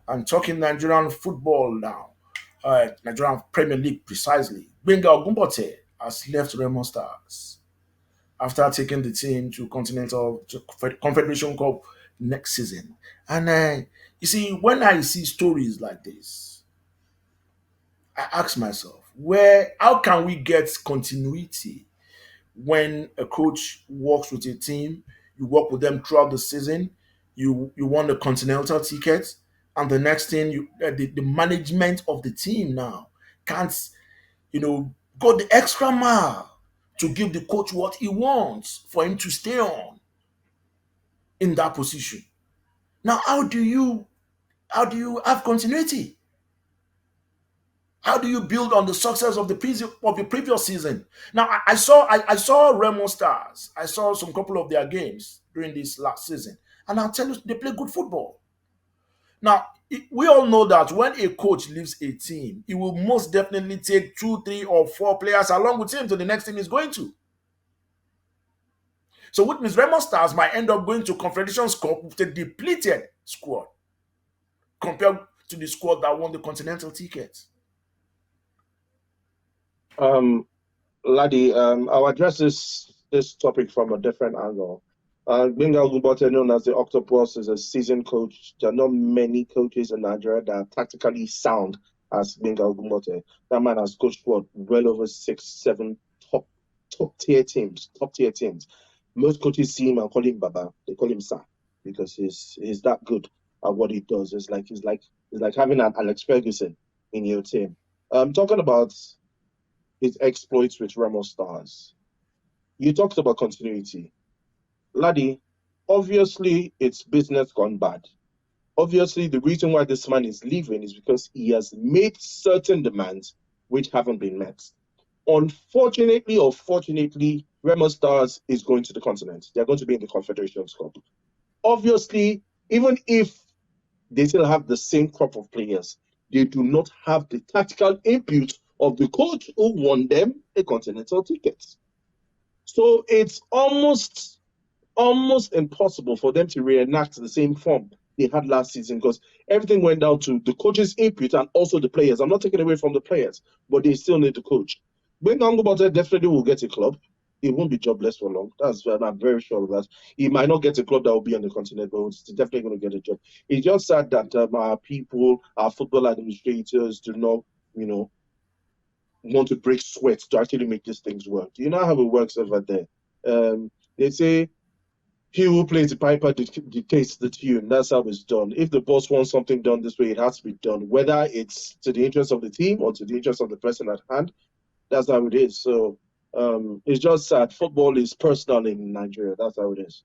I'm talking Nigerian football now. Nigerian Premier League precisely. Benga Ogumbote has left Remo Stars after taking the team to Confederation Cup next season. And you see, when I see stories like this, I ask myself, where how can we get continuity when a coach works with a team, you work with them throughout the season, you won the continental ticket, and the next thing the management of the team now can't go the extra mile to give the coach what he wants for him to stay on in that position. Now, how do you have continuity? How do you build on the success of the previous season? Now, I saw Remo Stars. I saw some couple of their games during this last season, and I'll tell you, they play good football. Now, we all know that when a coach leaves a team, he will most definitely take two, three, or four players along with him to the next team he's going to. So, which means Remo Stars might end up going to Confederations Cup with a depleted squad compared to the squad that won the continental ticket. Ladi, I'll address this topic from a different angle. Benga Ogumbote, known as the Octopus, is a seasoned coach. There are not many coaches in Nigeria that are tactically sound as Benga Ogumbote. That man has coached what well over 6, 7 top tier teams. Most coaches see him and call him Baba. They call him Sir because he's that good at what he does. It's like having an Alex Ferguson in your team. Talking about his exploits with Remo Stars. You talked about continuity. Laddie, obviously it's business gone bad. Obviously, the reason why this man is leaving is because he has made certain demands which haven't been met. Unfortunately or fortunately, Remo Stars is going to the continent. They're going to be in the Confederations Cup. Obviously, even if they still have the same crop of players, they do not have the tactical input of the coach who won them a continental ticket. So it's almost impossible for them to reenact the same form they had last season because everything went down to the coach's input and also the players. I'm not taking away from the players, but they still need the coach. Ben Angobata definitely will get a club. He won't be jobless for long. I'm very sure of that. He might not get a club that will be on the continent, but he's definitely going to get a job. It's just sad that our people, our football administrators, do not, want to break sweat to actually make these things work. Do you know how it works over there? They say he who plays the piper dictates the tune. That's how it's done. If the boss wants something done this way, it has to be done, whether it's to the interest of the team or to the interest of the person at hand. That's how it is. So it's just sad. Football is personal in Nigeria. That's how it is.